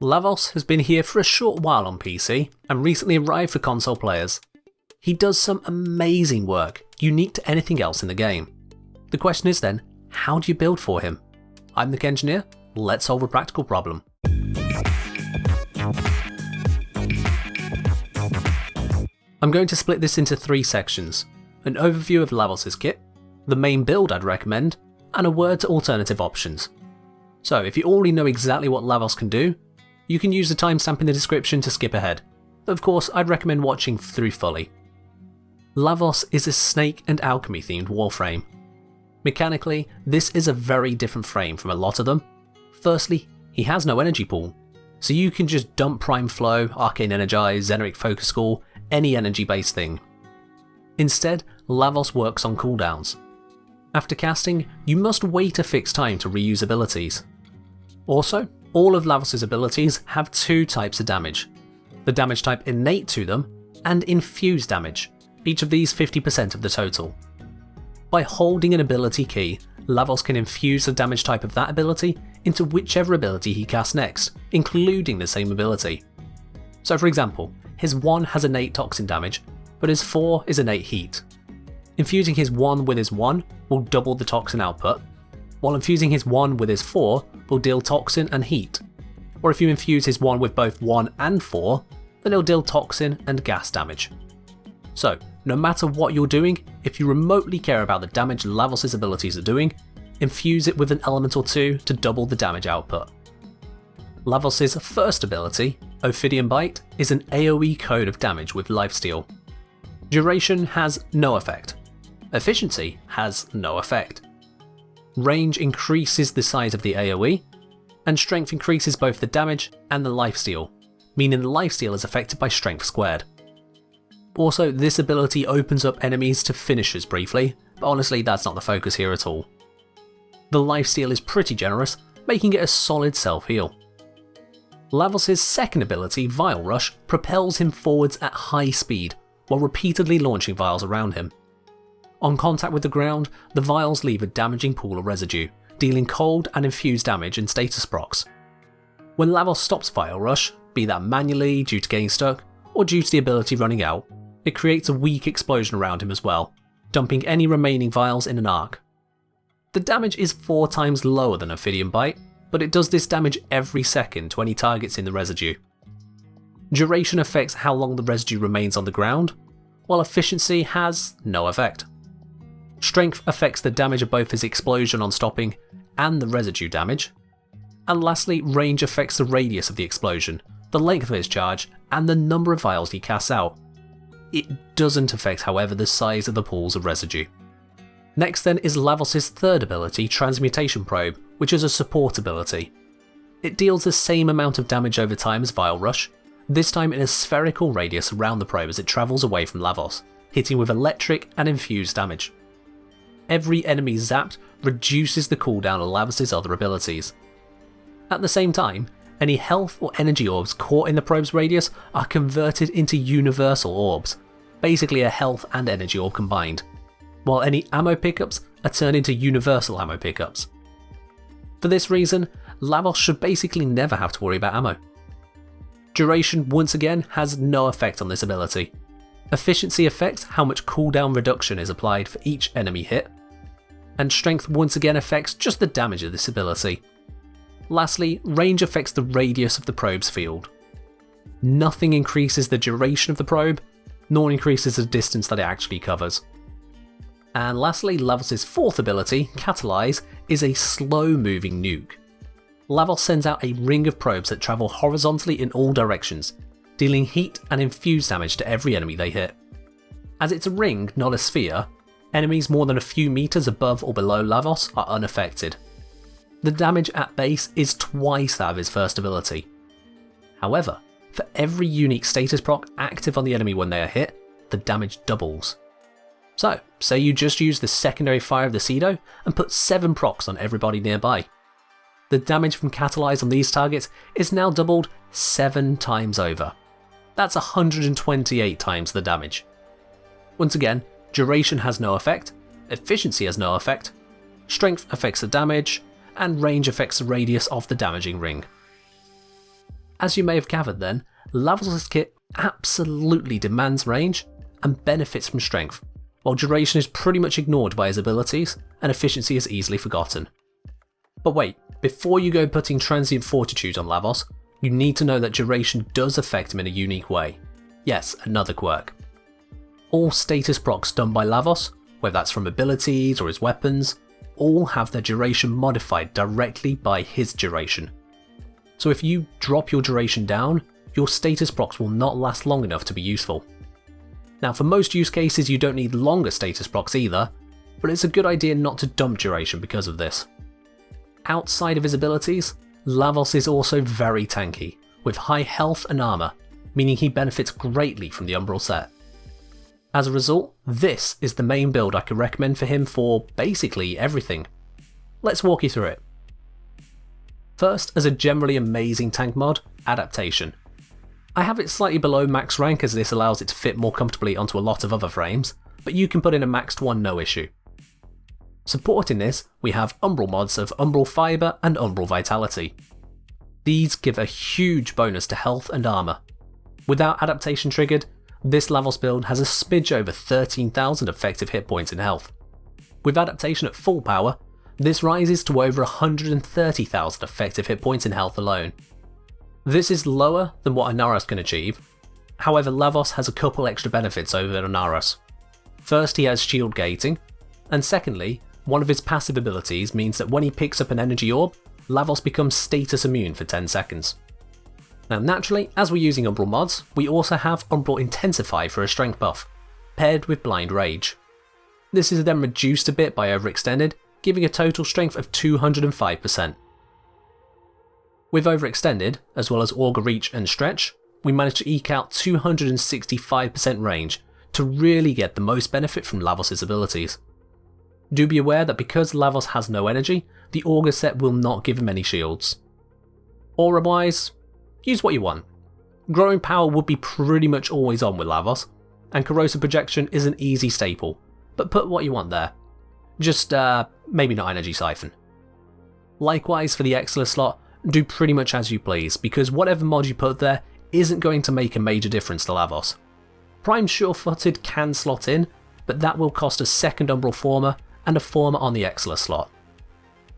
Lavos has been here for a short while on PC and recently arrived for console players. He does some amazing work, unique to anything else in the game. The question is then, how do you build for him? I'm the Engineer, let's solve a practical problem. I'm going to split this into 3 sections: an overview of Lavos' kit, the main build I'd recommend, and a word to alternative options. So if you already know exactly what Lavos can do, you can use the timestamp in the description to skip ahead, but of course I'd recommend watching through fully. Lavos is a snake and alchemy themed warframe. Mechanically, this is a very different frame from a lot of them. Firstly, he has no energy pool, so you can just dump Prime Flow, Arcane Energize, Xeneric Focus Call, any energy based thing. Instead, Lavos works on cooldowns. After casting, you must wait a fixed time to reuse abilities. Also, all of Lavos' abilities have 2 types of damage: the damage type innate to them, and infused damage, each of these 50% of the total. By holding an ability key, Lavos can infuse the damage type of that ability into whichever ability he casts next, including the same ability. So for example, his 1 has innate toxin damage, but his 4 is innate heat. Infusing his 1 with his 1 will double the toxin output, while infusing his 1 with his 4 will deal toxin and heat. Or if you infuse his 1 with both 1 and 4, then it'll deal toxin and gas damage. So, no matter what you're doing, if you remotely care about the damage Lavos' abilities are doing, infuse it with an element or 2 to double the damage output. Lavos' first ability, Ophidian Bite, is an AoE code of damage with lifesteal. Duration has no effect. Efficiency has no effect. Range increases the size of the AoE, and strength increases both the damage and the lifesteal, meaning the lifesteal is affected by strength squared. Also, this ability opens up enemies to finishers briefly, but honestly that's not the focus here at all. The lifesteal is pretty generous, making it a solid self-heal. Lavos' second ability, Vial Rush, propels him forwards at high speed, while repeatedly launching vials around him. On contact with the ground, the vials leave a damaging pool of residue, dealing cold and infused damage and status procs. When Lavos stops Vial Rush, be that manually, due to getting stuck, or due to the ability running out, it creates a weak explosion around him as well, dumping any remaining vials in an arc. The damage is 4 times lower than Ophidian Bite, but it does this damage every second to any targets in the residue. Duration affects how long the residue remains on the ground, while efficiency has no effect. Strength affects the damage of both his explosion on stopping and the residue damage. And lastly, range affects the radius of the explosion, the length of his charge, and the number of vials he casts out. It doesn't affect, however, the size of the pools of residue. Next then is Lavos' third ability, Transmutation Probe, which is a support ability. It deals the same amount of damage over time as Vial Rush, this time in a spherical radius around the probe as it travels away from Lavos, hitting with electric and infused damage. Every enemy zapped reduces the cooldown of Lavos' other abilities. At the same time, any health or energy orbs caught in the probe's radius are converted into universal orbs, basically a health and energy orb combined, while any ammo pickups are turned into universal ammo pickups. For this reason, Lavos should basically never have to worry about ammo. Duration once again has no effect on this ability. Efficiency affects how much cooldown reduction is applied for each enemy hit, and strength once again affects just the damage of this ability. Lastly, range affects the radius of the probe's field. Nothing increases the duration of the probe, nor increases the distance that it actually covers. And lastly, Lavos' fourth ability, Catalyze, is a slow-moving nuke. Lavos sends out a ring of probes that travel horizontally in all directions, dealing heat and infused damage to every enemy they hit. As it's a ring, not a sphere, enemies more than a few meters above or below Lavos are unaffected. The damage at base is twice that of his first ability. However, for every unique status proc active on the enemy when they are hit, the damage doubles. So, say you just use the secondary fire of the Cedo and put 7 procs on everybody nearby. The damage from Catalyze on these targets is now doubled 7 times over. That's 128 times the damage. Once again, duration has no effect, efficiency has no effect, strength affects the damage, and range affects the radius of the damaging ring. As you may have gathered then, Lavos' kit absolutely demands range and benefits from strength, while duration is pretty much ignored by his abilities and efficiency is easily forgotten. But wait, before you go putting transient fortitude on Lavos, you need to know that duration does affect him in a unique way. Yes, another quirk. All status procs done by Lavos, whether that's from abilities or his weapons, all have their duration modified directly by his duration. So if you drop your duration down, your status procs will not last long enough to be useful. Now for most use cases you don't need longer status procs either, but it's a good idea not to dump duration because of this. Outside of his abilities, Lavos is also very tanky, with high health and armour, meaning he benefits greatly from the Umbral set. As a result, this is the main build I could recommend for him for basically everything. Let's walk you through it. First, as a generally amazing tank mod, Adaptation. I have it slightly below max rank as this allows it to fit more comfortably onto a lot of other frames, but you can put in a maxed one no issue. Supporting this, we have Umbral mods of Umbral Fibre and Umbral Vitality. These give a huge bonus to health and armour. Without Adaptation triggered, this Lavos build has a smidge over 13,000 effective hit points in health. With Adaptation at full power, this rises to over 130,000 effective hit points in health alone. This is lower than what Inaros can achieve, however Lavos has a couple extra benefits over Inaros. First, he has shield gating, and secondly, one of his passive abilities means that when he picks up an energy orb, Lavos becomes status immune for 10 seconds. Now naturally, as we're using Umbral mods, we also have Umbral Intensify for a strength buff, paired with Blind Rage. This is then reduced a bit by Overextended, giving a total strength of 205%. With Overextended, as well as Augur Reach and Stretch, we managed to eke out 265% range to really get the most benefit from Lavos' abilities. Do be aware that because Lavos has no energy, the Augur set will not give him any shields. Aura-wise, use what you want. Growing power would be pretty much always on with Lavos, and corrosive projection is an easy staple, but put what you want there. Just maybe not energy siphon. Likewise for the Excellence slot, do pretty much as you please, because whatever mod you put there isn't going to make a major difference to Lavos. Prime Sure-Footed can slot in, but that will cost a second Umbral Former and a Former on the Excellence slot.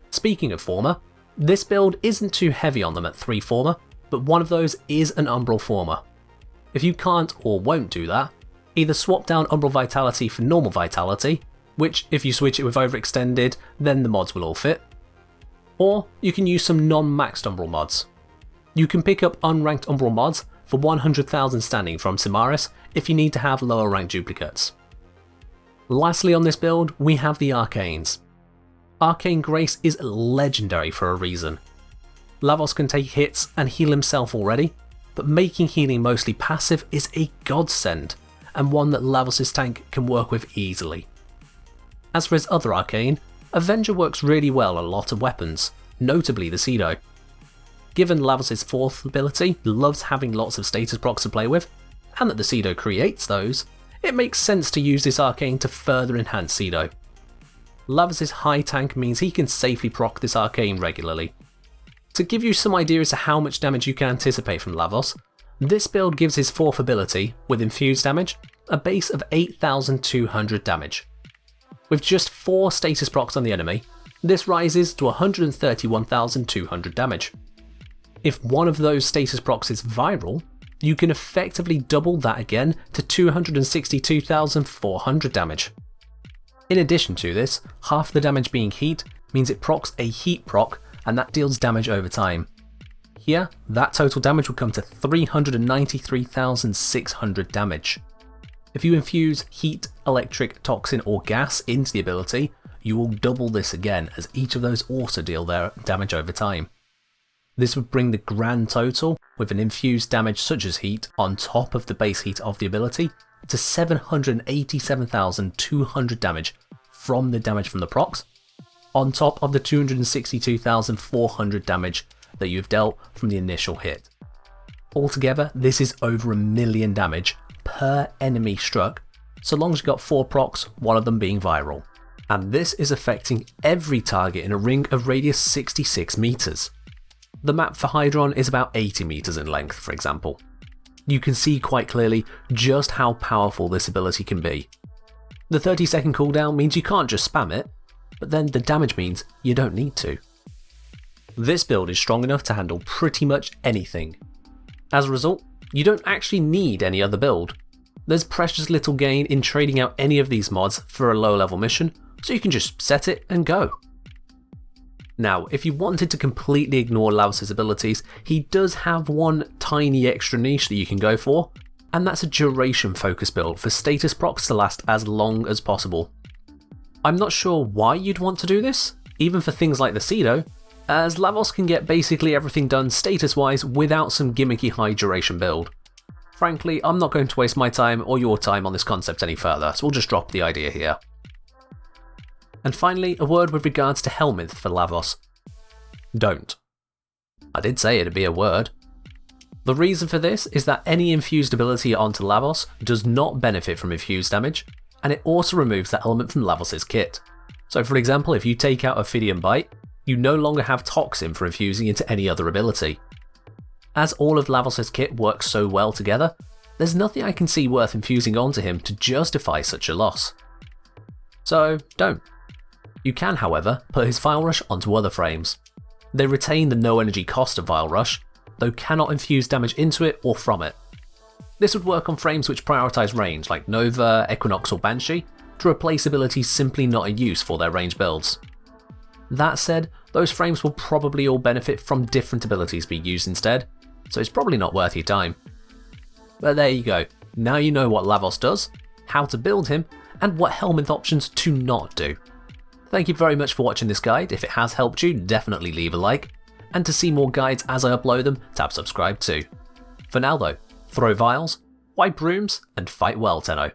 Speaking of Former, this build isn't too heavy on them at 3 Former, but one of those is an Umbral Former. If you can't or won't do that, either swap down Umbral Vitality for normal Vitality, which if you switch it with Overextended then the mods will all fit, or you can use some non-maxed Umbral mods. You can pick up unranked Umbral mods for 100,000 standing from Simaris if you need to have lower ranked duplicates. Lastly on this build, we have the Arcanes. Arcane Grace is legendary for a reason. Lavos can take hits and heal himself already, but making healing mostly passive is a godsend, and one that Lavos' tank can work with easily. As for his other Arcane, Avenger works really well on a lot of weapons, notably the Cedo. Given Lavos' 4th ability loves having lots of status procs to play with, and that the Cedo creates those, it makes sense to use this Arcane to further enhance Cedo. Lavos' high tank means he can safely proc this Arcane regularly. To give you some idea as to how much damage you can anticipate from Lavos, this build gives his 4th ability, with infused damage, a base of 8,200 damage. With just 4 status procs on the enemy, this rises to 131,200 damage. If one of those status procs is viral, you can effectively double that again to 262,400 damage. In addition to this, half the damage being heat means it procs a heat proc and that deals damage over time. Here, that total damage would come to 393,600 damage. If you infuse heat, electric, toxin or gas into the ability, you will double this again as each of those also deal their damage over time. This would bring the grand total, with an infused damage such as heat on top of the base heat of the ability, to 787,200 damage from the damage from the procs, on top of the 262,400 damage that you've dealt from the initial hit. Altogether, this is over 1 million damage per enemy struck, so long as you got 4 procs, one of them being viral. And this is affecting every target in a ring of radius 66 meters. The map for Hydron is about 80 meters in length, for example. You can see quite clearly just how powerful this ability can be. The 30-second cooldown means you can't just spam it, but then the damage means you don't need to. This build is strong enough to handle pretty much anything. As a result, you don't actually need any other build. There's precious little gain in trading out any of these mods for a low level mission, so you can just set it and go. Now, if you wanted to completely ignore Lavos' abilities, he does have one tiny extra niche that you can go for, and that's a duration focus build for status procs to last as long as possible. I'm not sure why you'd want to do this, even for things like the Cedo, as Lavos can get basically everything done status wise without some gimmicky high duration build. Frankly, I'm not going to waste my time or your time on this concept any further, so we'll just drop the idea here. And finally, a word with regards to Helminth for Lavos. Don't. I did say it'd be a word. The reason for this is that any infused ability onto Lavos does not benefit from infused damage, and it also removes that element from Lavos' kit. So for example, if you take out Ophidian Bite, you no longer have Toxin for infusing into any other ability. As all of Lavos' kit works so well together, there's nothing I can see worth infusing onto him to justify such a loss. So don't. You can, however, put his Vile Rush onto other frames. They retain the no energy cost of Vile Rush, though cannot infuse damage into it or from it. This would work on frames which prioritise range like Nova, Equinox or Banshee, to replace abilities simply not in use for their range builds. That said, those frames will probably all benefit from different abilities being used instead, so it's probably not worth your time. But there you go, now you know what Lavos does, how to build him, and what Helminth options to not do. Thank you very much for watching this guide. If it has helped you, definitely leave a like, and to see more guides as I upload them, tap subscribe too. For now though, throw vials, wipe brooms, and fight well, Tenno.